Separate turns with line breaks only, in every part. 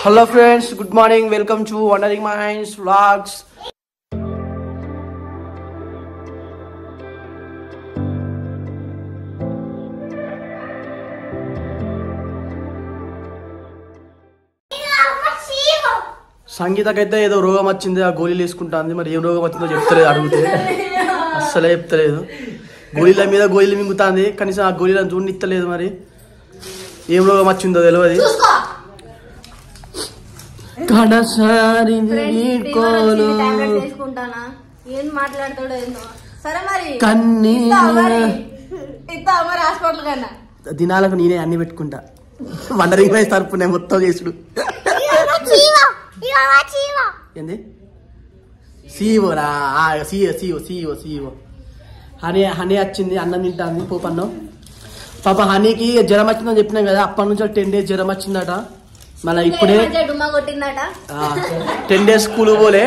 Hello friends, good morning. Welcome to Wandering Minds Vlogs. సంగీతకైతే ఏదో రోగం వచ్చింది, ఆ గోళీలు వేసుకుంటుంది. మరి ఏం రోగం వచ్చిందో చెప్తలేదు, అడిగితే అస్సలే చెప్తలేదు. గోళీల మీద గోళీలు మింగుతుంది, కనీసం ఆ గోళీలను చూడనిత్తలేదు. మరి ఏం రోగం వచ్చిందో తెలియదు. కడసారి దినాలకు నేనే అన్ని పెట్టుకుంటా. వండరింగ్ రైస్ తరపునే మొత్తం చేసుడు. ఏంది సీఓరా? సీఓ హనీ హనీ వచ్చింది, అన్నం తింటాంది. పోపన్నం పాప. హనీకి జ్వరం వచ్చిందని చెప్పినాం కదా, అప్పటి నుంచి 10 days జ్వరం వచ్చిందట. మళ్ళీ ఇప్పుడే 10 days స్కూల్ పోలే.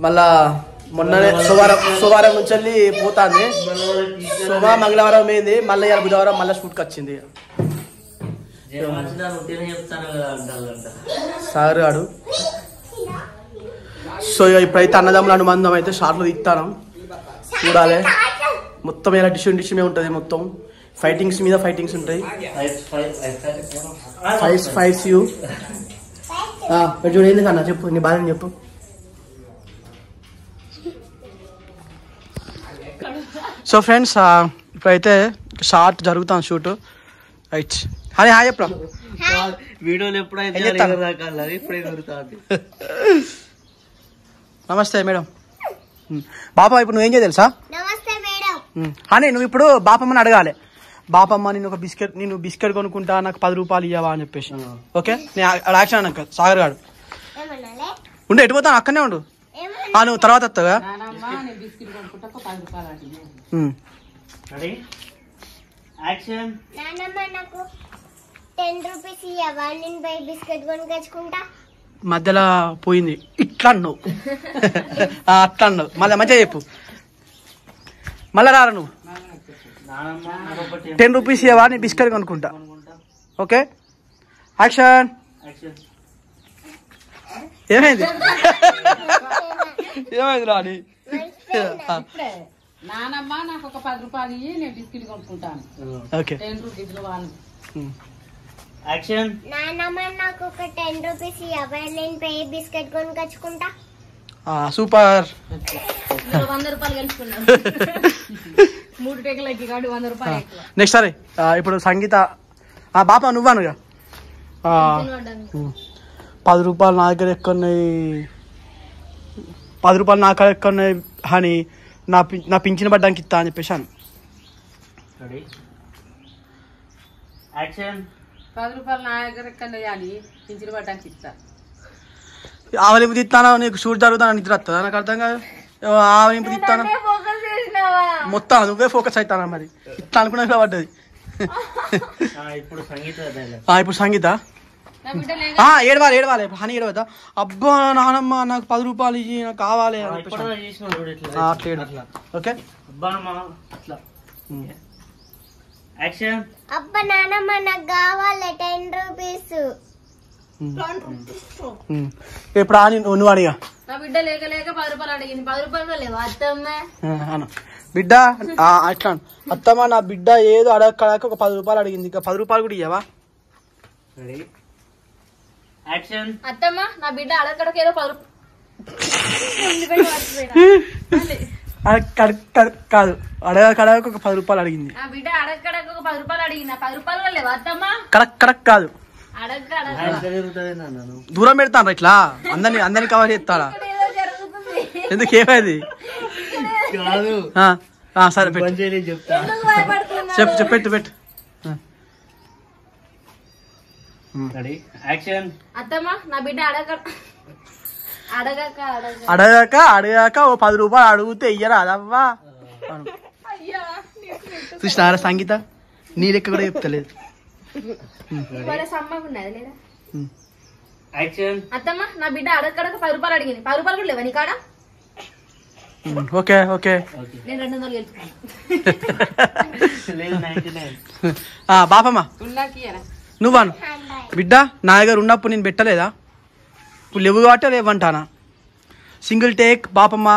మళ్ళా మొన్ననే సోమవారం నుంచి వెళ్ళి పోతాంది. మంగళవారం అయింది, మళ్ళీ బుధవారం మళ్ళీ షూట్కి వచ్చింది. సార్ గాడు. సో ఇప్పుడైతే అన్నదమ్ముల అనుబంధం అయితే షార్ట్లో తీస్తాను, చూడాలి. మొత్తం ఇలా డిషన్ ఉంటుంది. మొత్తం ఫైటింగ్స్ మీద ఫైటింగ్స్ ఉంటాయి. ఫైట్స్ యూ చూడు. ఎందుకన్నా చెప్పు, నీ బాధని చెప్పు. సో ఫ్రెండ్స్, ఇప్పుడైతే షార్ట్ జరుగుతాం, షూట్. రైట్. హాయ్ హాయ్ చెప్పరా.
వీడియోలు ఎప్పుడైతే
నమస్తే మేడం. బాపమ్మ ఇప్పుడు నువ్వేం చేయ తెలుసా? హానీ, నువ్వు ఇప్పుడు బాపమ్మని అడగాలి. బాపమ్మ నేను బిస్కెట్ కొనుక్కుంటా, నాకు 10 రూపాయలు ఇవ్వవా అని చెప్పేసి. ఓకే, నేను యాక్షన్ అన్నాక సాగర్ గాడు ఉండు. ఎటు పోతాను? అక్కడనే ఉండు. నువ్వు తర్వాత వస్తావా? మధ్యలో పోయింది. ఇట్లా అన్నావు, అట్లా అన్నావు. మళ్ళీ మంచిగా చెప్పు. మళ్ళా రారా నువ్వు. 10 రూపీస్ ఇవ్వవా, నేను బిస్కెట్ కొనుక్కుంటా. Okay, action. ఏమైంది రాని?
నానమ్మ నాకు ఒక 10 రూపాయలు ఇయ్యి, నేను బిస్కెట్ కొనుక్కుంటాను.
ఓకే,
10 రూపీస్ వాళ్ళు.
యాక్షన్.
నానమ్మ నాకు ఒక 10 రూపీస్ ఇవ్వవా, నేను పోయి బిస్కెట్ కొనుక్కొచ్చుకుంటా.
సూపర్.
100 రూపాయలు గెలుచుకున్నాను. 3 టేకులకి కాబట్టి 100 రూపాయలు.
నెక్స్ట్ సరే, ఇప్పుడు సంగీత. బాప నువ్వనుగా 10 రూపాయలు నా దగ్గర ఎక్కున్నాయి, 10 రూపాయలు నా కాడ ఎక్కున్నాయి అని నా పింఛన్ పడ్డానికి ఇస్తా అని చెప్పేసి అని.
10 రూపాయలు నా దగ్గర ఎక్కడయ్యాలి, పింఛన్ పడ్డానికి ఇస్తా.
ఆవలింపు తిస్తాను, నీకు షూట్ జరుగుతాను, నిద్ర వస్తుందా? నాకు అర్థం కాదు. ఆవలింపు తిస్తాను మొత్తం, నువ్వే ఫోకస్ అవుతానా? మరి ఇట్లా అనుకున్నా పడ్డది. ఇప్పుడు సంగీత ఏడవాలి. హనీ ఏడవద్దా? అబ్బా నానమ్మ నాకు 10 రూపాయలు ఇచ్చి, నాకు కావాలి. ఓకే,
అబ్బా నానమ్మ నాకు కావాలి 10 రూపీస్.
ఇప్పుడు నువ్వు అడిగా.
నా బిడ్డ లేక 10 రూపాయలు అడిగింది. 10 రూపాయలు లేవు అత్తమ్మ.
బిడ్డ అట్లా అత్తమ్మ, నా బిడ్డ ఏదో అడగక ఒక 10 రూపాయలు అడిగింది, ఇంకా 10 రూపాయలు కూడా ఇయ్యవా?
అత్తమ్మ, నా బిడ్డ అడగడక ఏదో 10
కాదు, అడగక ఒక 10 రూపాయలు అడిగింది.
నా బిడ్డ అడగడక ఒక 10 రూపాయలు అడిగింది. 10 రూపాయలు కూడా లేవు అత్తమ్మ.
కరెక్ట్ కాదు, దూరం పెడతాను ఇట్లా. అందరిని కవర్ చేస్తాడా? ఎందుకు ఏమైంది? సరే పెట్టు.
అత్తమ్మ, నా బిడ్డ
అడగాక ఓ 10 రూపాయలు అడిగితే ఇయ్యరా అదవ్వా? చూసినారా సంగీత, నీ లెక్క కూడా చెప్తలేదు.
అత్తమ్మ, నా బిడ్డ అడగడక 10 రూపాయలు అడిగింది. 10 రూపాయలు కూడా లేవా నీ కాడ?
ఓకే ఓకే,
నేను 200 గెలుచుకున్నా.
బాపమ్మ నువ్వను బిడ్డ నా దగ్గర ఉన్నప్పుడు నేను పెట్టలేదా? ఇప్పుడు లేవు కాబట్టి లేవంటానా. సింగిల్ టేక్ బాపమ్మ.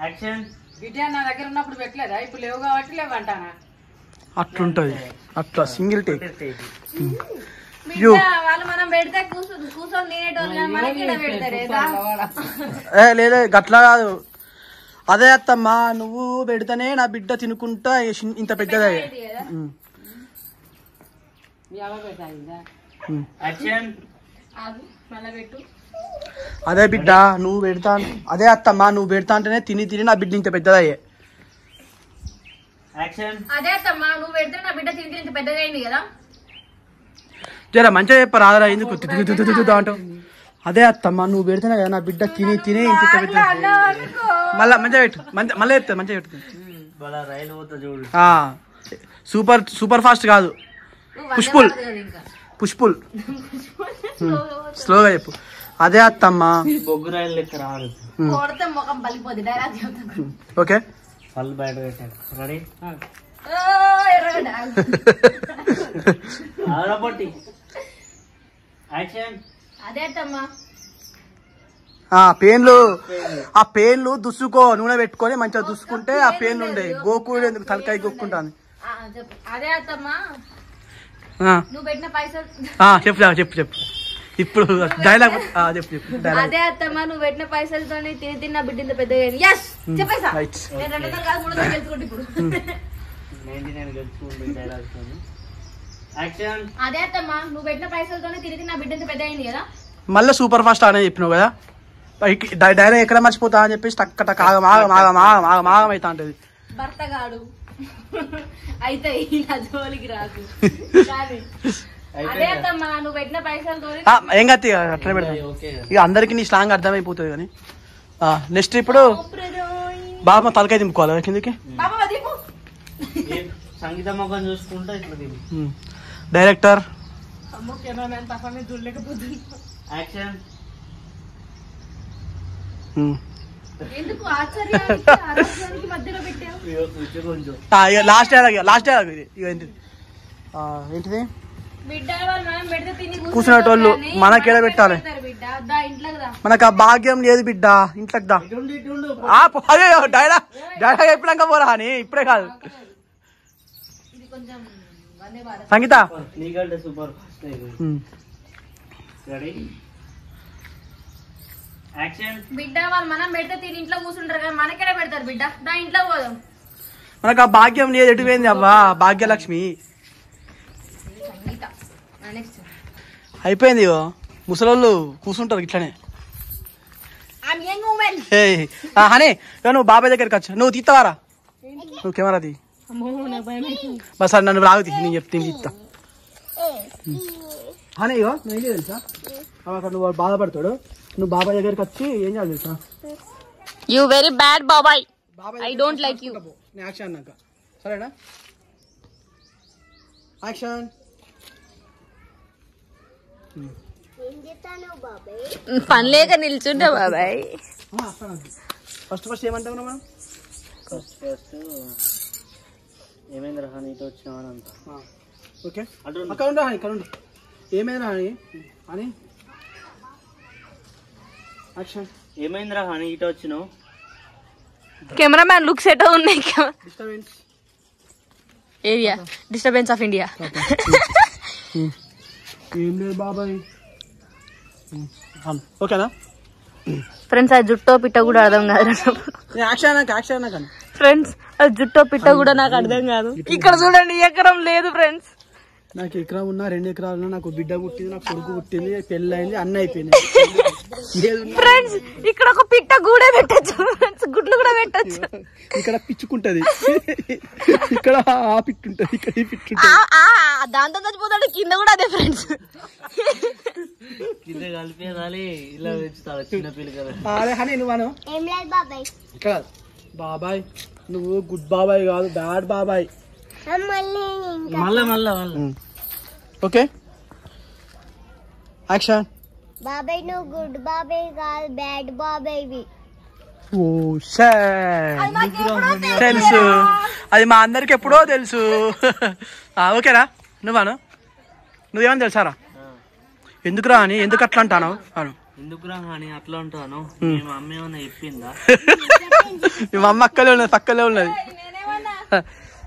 యాక్షన్.
బిడ్డ నా దగ్గర ఉన్నప్పుడు పెట్టలేదా? ఇప్పుడు లేవు కాబట్టి లేవంటానా?
అట్లుంటది, అట్లా సింగిల్ టేక్.
వాళ్ళు మనం పెడితే కూర్చొని తినేటోళ్ళు మనకి పెడతారే.
లేదా గట్లా కాదు. అదే అత్తమ్మా నువ్వు పెడితేనే నా బిడ్డ తినుకుంటా ఇంత పెద్దది. అదే బిడ్డ నువ్వు పెడతా, అదే అత్తమ్మా నువ్వు పెడతా అంటేనే తిని తిని నా బిడ్డ ఇంత పెద్దదయ్యే.
అదే అత్తమ్మా నువ్వు పెడితే నా బిడ్డ తిని ఇంత పెద్దగా అయింది కదా.
జరా మంచిగా చెప్పారు రాదరా, ఎందుకు అంటావు? అదే అత్తమ్మా నువ్వు పెడితేనే కదా నా బిడ్డ తిని తిని ఇంత పెద్ద. మళ్ళా మంచిగా పెట్టు, మళ్ళీ చెప్తా మంచిగా పెట్టు. సూపర్ సూపర్ ఫాస్ట్ కాదు, పుష్పుల్ పుష్పుల్ స్లోగా చెప్పు. అదే అత్తమ్మా
బొగ్గు రైలు లెక్క రాదు.
ఓకే
పళ్ళు బయట పెట్టాడు. రెడీ? యాక్షన్.
అదే అత్తమ్మా
ఆ పేన్లు దుసుకో, నూనె పెట్టుకొని మంచిగా దుసుకుంటే ఆ పేన్లు ఉండే. గోకుడు ఎందుకు తలకాయ గోక్కుంటాను.
అదే అత్తమ్మా నువ్వు పెట్టిన పైసలు.
చెప్పు చెప్పు ఇప్పుడు డైలాగ్ చెప్పు.
అదే అత్తమ్మా నువ్వు పెట్టిన పైసలతో తిని తిన్న బిడ్డ ఇంత పెద్దగా చెప్పేసా. అదే అత్తమ్మా నువ్వు పెట్టిన పైసలతోనే తిని తిన్న బిడ్డ ఇంత పెద్ద అయింది కదా.
మళ్ళీ సూపర్ ఫాస్ట్ అనే చెప్పినావు కదా. డైలాగ్ ఎక్కడ మర్చిపోతా అని చెప్పేసి టక్క టక్ ఆగం అవుతా ఉంటది.
భర్తగాడు అయితే ఇలా జోలికి రాదు. అదే అత్తమ్మా నువ్వు పెట్టిన పైసలతో
ఏం కత్తి అట్లా పెడతా. ఇక అందరికి నీ స్లాంగ్ అర్థమైపోతుంది. కానీ నెక్స్ట్ ఇప్పుడు బాబా తలకాయ దింపుకోవాలి కిందకి.
సంగీత మొక్కను చూసుకుంటా ఇట్లా
డైరెక్టర్.
యాక్షన్.
ఎందుకు ఆశ్చర్యానికి మధ్యలో పెట్టావు?
లాస్ట్ డైలాగ్ ఇది. ఇక ఏంటిది? కూర్చునేటోళ్ళు మనకేడ పెట్టాలి. మనకు ఆ భాగ్యం లేదు బిడ్డ. ఇంట్లోకి దా. డైలాగ్ చెప్పినాక పోరా అని ఇప్పుడే కాదు. సంగీత
సూపర్
బిడ్డ వాళ్ళు మనం పెడితే తిని ఇంట్లో కూర్చుంటారు కదా, మనకేడే పెడతారు బిడ్డ. దా ఇంట్లో పోదాం.
మనకు ఆ భాగ్యం లేదు. ఎటుపోయింది అవ్వా భాగ్యలక్ష్మి? అయిపోయింది. ముసలోళ్ళు కూర్చుంటారు ఇట్లనే. హనీ నువ్వు బాబాయ్ దగ్గరికి వచ్చా, నువ్వు తీస్తావారా? నువ్వు కెమెరా తీ. బస్ నన్ను రాగుతీ, నేను చెప్తే తీస్తా. హనీ నువ్వు ఏం తెలుసా, అక్కడ నువ్వు బాధపడతాడు. నువ్వు బాబాయ్ దగ్గరికి వచ్చి ఏం చేయాలి తెలుసా?
యూ వెరీ బ్యాడ్ బాబాయ్, I don't like you.
Action అన్నాక సరేనా? యాక్షన్.
పని లేక నిల్చుంటా బాబాయ్.
ఫస్ట్ ఏమంటావు మనం?
ఫస్ట్ ఏమైంది రా నీతో వచ్చినావని అంత.
ఓకే అక్కడ ఉండు హాని, ఇక్కడ ఉండు. ఏమైంది హాని అని యాక్షన్.
ఏమైంది రా హాని ఇటు వచ్చినావు?
కెమెరామ్యాన్ లుక్స్ ఎటో ఉన్నాయి.
Disturbance
area, disturbance of India.
ఏం లేదు బాబాయ్. ఓకేనా
ఫ్రెండ్స్? ఆ జుట్టో పిట్ట కూడా అర్థం కాదు.
యాక్షన్ కానీ
ఫ్రెండ్స్ ఆ జుట్టో పిట్ట కూడా నాకు అర్థం కాదు. ఇక్కడ చూడండి ఎకరం లేదు ఫ్రెండ్స్.
నాకు ఎకరం ఉన్నా 2 ఎకరాలు ఉన్నా, నాకు బిడ్డ పుట్టింది, నాకు కొడుకు పుట్టింది, పెళ్ళి అయింది, అన్నీ అయిపోయినాయి.
ఫ్రెండ్స్ ఇక్కడ ఒక పిట్ట గూడే పెట్టచ్చు, గుడ్లు కూడా పెట్టచ్చు.
ఇక్కడ పిచ్చుకుంటది, ఇక్కడ ఆ పిట్టు ఉంటది, ఇక్కడ ఈ పిట్టు ఉంటది.
దాంతో చచ్చిపోతాడు. కింద కూడా అదే ఫ్రెండ్స్.
కింద కలిపేదాలి ఇలా పెంచుతాడు చిన్న పిల్లలు.
అరే హనీ నువ్వు ఇక్కడ బాబాయ్, నువ్వు గుడ్ బాబాయ్ కాదు, బ్యాడ్ బాబాయ్.
మళ్ళా
ఓకే యాక్షన్.
బాబాయ్ నువ్వు గుడ్ బాబాయ్ కాదు, బ్యాడ్ బాబాయ్.
ఓ తెలుసు, అది మా అందరికి ఎప్పుడో తెలుసు. ఓకేనా? నువ్వాను నువ్వేమని తెలుసారా ఎందుకురా అని ఎందుకు అట్లా అంటాను అను
ఎందుకురా అని అట్లా అంటాను మా అమ్మ ఏమన్నా చెప్పిందా
మా అమ్మ అక్కలే ఉన్నది పక్కలే ఉన్నది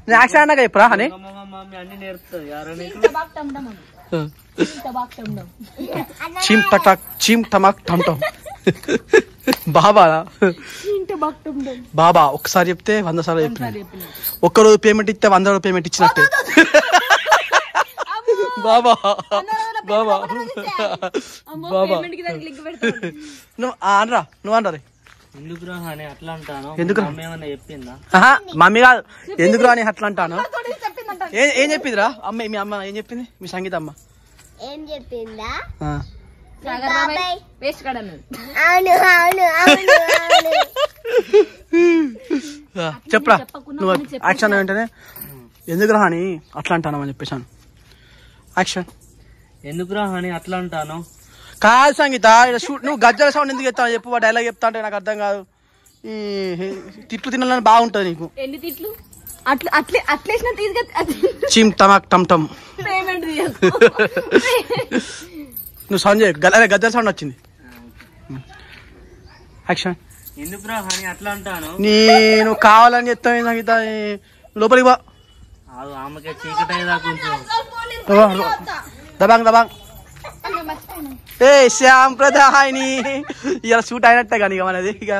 నేను యాక్షన్ అన్నాక చెప్పురా అని
మమ్మీ అన్ని నేర్పుతుంది
చీమ్ టక్ చీమ్ టమాక్ టమ్ టమ్ బాబా బాబా ఒకసారి చెప్తే 100 సార్లు చెప్పిన ఒక్కరోజు పేమెంట్ ఇస్తే 100 రోజులు పేమెంట్ ఇచ్చినట్టే బాబా బాబా బాబా నువ్వు అనరా నువ్వు అనరా
ఎందుకురా అని అట్లా అంటాను
ఎందుకు
మమ్మీ ఏమన్నా చెప్పిందా
మమ్మీ కాదు ఎందుకురా అని అట్లా అంటాను ఏం చెప్పిందిరా అమ్మ మీ అమ్మ ఏం చెప్పింది మీ సంగీత అమ్మ
ఏం చెప్పిందా
చెప్పరా నువ్వు యాక్షన్ వెంటనే ఎందుకురా అని అట్లా అంటాను అని చెప్పేసాను యాక్షన్
ఎందుకురా అని అట్లా అంటాను
కాదు సంగీత నువ్వు గజ్జల సౌండ్ ఎందుకు చెప్తావు చెప్పు డైలాగ్ చెప్తా అంటే నాకు అర్థం కాదు ఈ తిట్లు తినాలని బాగుంటది నీకు
ఎన్ని తిట్లు అట్లేసిన
చీమ్ టమాక్ టమ్ టమ్ నువ్వు సౌండ్ చేయ గజ్జల సౌండ్ వచ్చింది యాక్షన్
ఎందుకురా అని అట్లా అంటాను
నేను కావాలని చెప్తాను సంగీత లోపలికి బా
ఆమెకే చీకటి అయ్యేదా కొంచెం
దబాంగ్ దబాంగ్ ఏ సాంప్రదాయని ఇలా షూట్ అయినట్టే కానీ ఇక మనది ఇక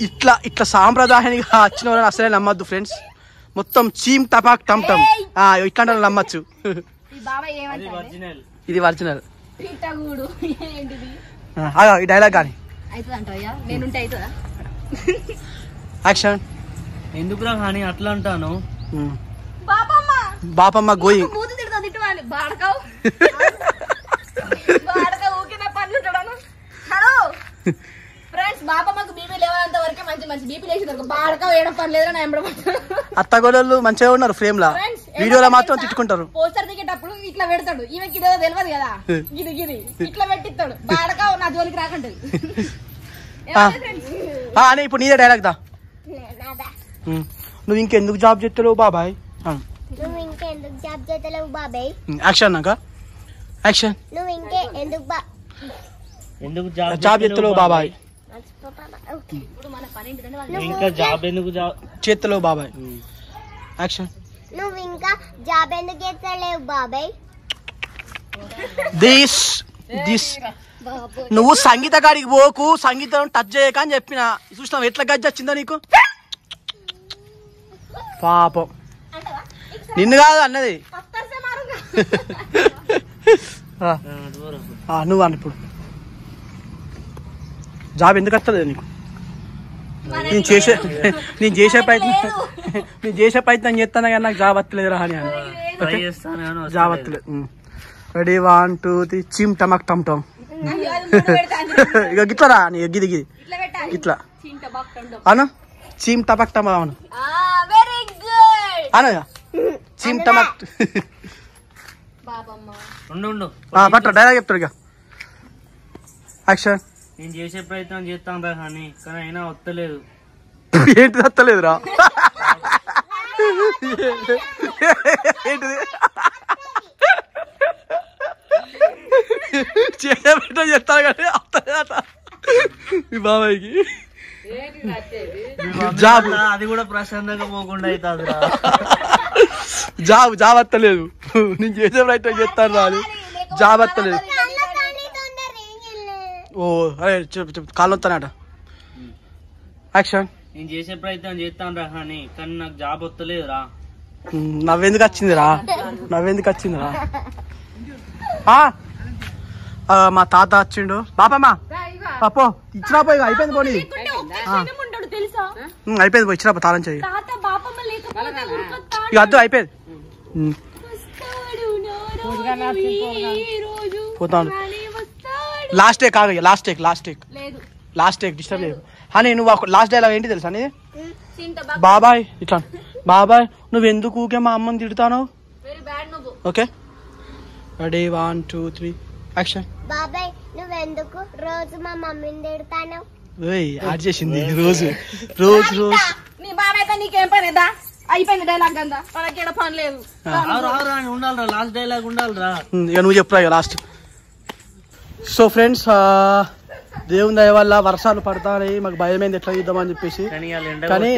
ఇట్లా ఇట్లా సాంప్రదాయానికి వచ్చిన వాళ్ళని అసలే నమ్మద్దు ఫ్రెండ్స్ మొత్తం చీమ్ టపాక్ టమ్ టమ్ ఇట్లాంటి వాళ్ళు నమ్మచ్చు ఇది ఒరిజినల్ ఈ డైలాగ్ కానీ యాక్షన్
ఎందుకురా అని అట్లా అంటాను
బాపమ్మ గోయింగ్
బాపమ్మకు బీపీ లేవనంత వరకే మంచి మంచి బీపీ లేచి బాడక వేయడం పని లేదు
అత్తగోళ్ళు మంచిగా ఉన్నారు ఫ్రేమ్ లా వీడియోలో మాత్రం తిట్టుకుంటారు
పోస్టర్ దిగేటప్పుడు ఇట్లా పెడతాడు ఈమెకి ఇదేదో తెలియదు కదా గిది గిది ఇట్లా పెట్టిస్తాడు బాడక నా జోలికి రాకంటది
అని ఇప్పుడు నీదే డైలాగ్ దా నువ్వు ఇంకెందుకు జాబ్ చేస్తావు బాబాయ్
నువ్వు ఇంకెందుకు జాబ్ చేస్తలేవు బాబాయ్
యాక్షన్ నాక యాక్షన్
నువ్వు
ఎందుకు
జాబ్ చేస్తలేవు బాబాయ్
ఇంకా జాబ్ ఎందుకు
చేస్తలేవు బాబాయ్ యాక్షన్
నువ్వు ఇంకా జాబ్ ఎందుకు చేస్తలేవు బాబాయ్
దిస్ నువ్వు సంగీత కాడికి పోకు సంగీతం టచ్ చేయక అని చెప్పిన చూసినావు ఎట్లా గజ్జ వచ్చిందో నీకు పాపం నిన్ను కాదు అన్నది నువ్వు అన్న ఇప్పుడు జాబ్ ఎందుకు వస్తుంది నీకు నేను చేసే ప్రయత్నం చేస్తాను కానీ నాకు జాబ్ వస్తలేదు రా అని జాబ్ వస్తలేదు రెడీ 1 2 3 చీమ్ టమాక్ టమ్ టమ్ ఇక గిట్లా రా నీ గిది గిది ఇట్లా అను చీమ్ టమాక్ టమ్ అవును అను చీమ్ టమాక్ పట్ట డైలాగ్ చెప్తాడు ఇక యాక్షన్
నేను చేసే ప్రయత్నం చేస్తాను రా కానీ అయినా వస్తలేదు
ఏంటి వస్తలేదురా ఏంటిది చేసే ప్రయత్నం చేస్తాను కానీ వస్తలేదట మీ బాబాయ్కి జాబ్
అది కూడా ప్రశాంతంగా పోకుండా అవుతుంది
జాబ్ వస్తలేదు నేను చేసే ప్రయత్నం చేస్తాను రాదు జాబ్ వస్తలేదు ఓ అరే చెప్పు కాళ్ళు వస్తానట యాక్షన్
నేను చేసే ప్రయత్నం చేస్తాను రా కానీ నాకు జాబ్ వస్తలేదు రా
నవ్వెందుకు వచ్చిందిరా మా తాత వచ్చిండు బాపమ్మ పాపో ఇచ్చినా పోయి అయిపోయింది పోనీ అయిపోయింది పోయి ఇచ్చినా తాళం చెయ్యి ఇక అద్దు అయిపోయింది పోతాను లాస్ట్ టేక్ ఆగ లాస్ట్ టేక్ డిస్టర్బ్ చేయకు అని నువ్వు లాస్ట్ డైలాగ్ ఏంటి తెలుసా అని బాబాయ్ ఇట్లా బాబాయ్ నువ్వు ఎందుకు ఊకే మా అమ్మని తిడతాను ఓకే రెడీ 1 2 3 యాక్షన్
బాబాయ్ నువ్వెందుకు రోజు మా మమ్మీని తిడతాను
యాడ్ చేసింది రోజు
నీ బాబాయ్తో నీకేం పనేదా అయిపోయింది డైలాగ్ అంతా వాళ్ళకి ఇక్కడ పని లేదు
ఉండాలరా లాస్ట్ డైలాగ్ ఉండాలరా
ఇక నువ్వు చెప్పురా ఇక లాస్ట్. సో ఫ్రెండ్స్ దేవుని దయ వల్ల వర్షాలు పడతాయి, మాకు భయమైంది ఎట్లా చూద్దామని చెప్పేసి. కానీ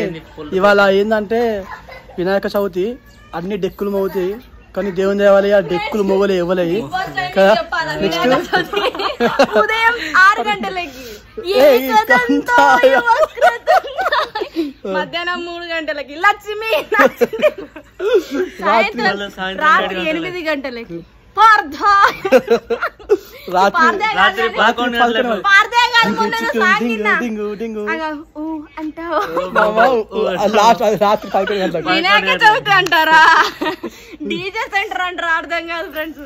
ఇవాళ ఏంటంటే వినాయక చవితి, అన్ని డెక్కులు మోగుతాయి, కానీ దేవుని దయ వల్ల డెక్కులు మొగలే ఇవ్వలేయి కదా. నెక్స్ట్
ఉదయం 6 గంటలకి, మధ్యాహ్నం 3 గంటలకి లక్ష్మి, రాత్రి 8 గంటలకి వినాయక చవితి అంటారా, డీజే సెంటర్ అంటారా, అర్థం కాదు ఫ్రెండ్స్.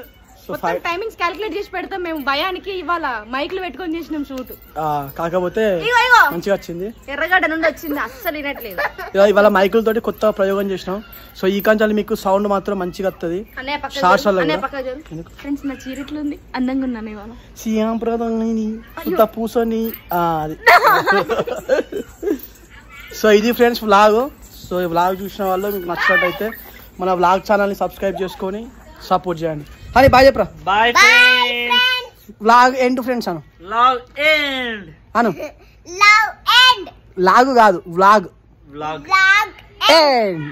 మొత్తం టైమింగ్స్ క్యాలిక్యులేట్ చేసి పెడతాం మేము భయానికి. ఇవాళ మైక్లు పెట్టుకొని చేసినాం షూట్,
కాకపోతే మంచిగా వచ్చింది.
ఎర్రగడ్డ నుండి వచ్చింది, అస్సలు వినట్లేదు.
ఇవాళ మైకులతోటి కొత్త ప్రయోగం చేసినాం. సో ఈ కంచాలు మీకు సౌండ్ మాత్రం మంచిగా వస్తుంది.
ఫ్రెండ్స్ నా చీర ఎట్లుంది, అందంగా ఉన్నాను ఇవాళ.
పూసని అది. సో ఇది ఫ్రెండ్స్ వ్లాగ్. సో ఈ వ్లాగ్ చూసిన వాళ్ళు మీకు నచ్చినట్టయితే మన వ్లాగ్ ఛానల్ని సబ్స్క్రైబ్ చేసుకొని సపోర్ట్ చేయండి. అని బాయ్ చెప్పరా.
బాయ్
వ్లాగ్ ఎండ్ ఫ్రెండ్స్ అను.
లవ్ ఎండ్
అను.
Love end.
లాగు కాదు, వ్లాగ్
వ్లాగ్
ఎండ్.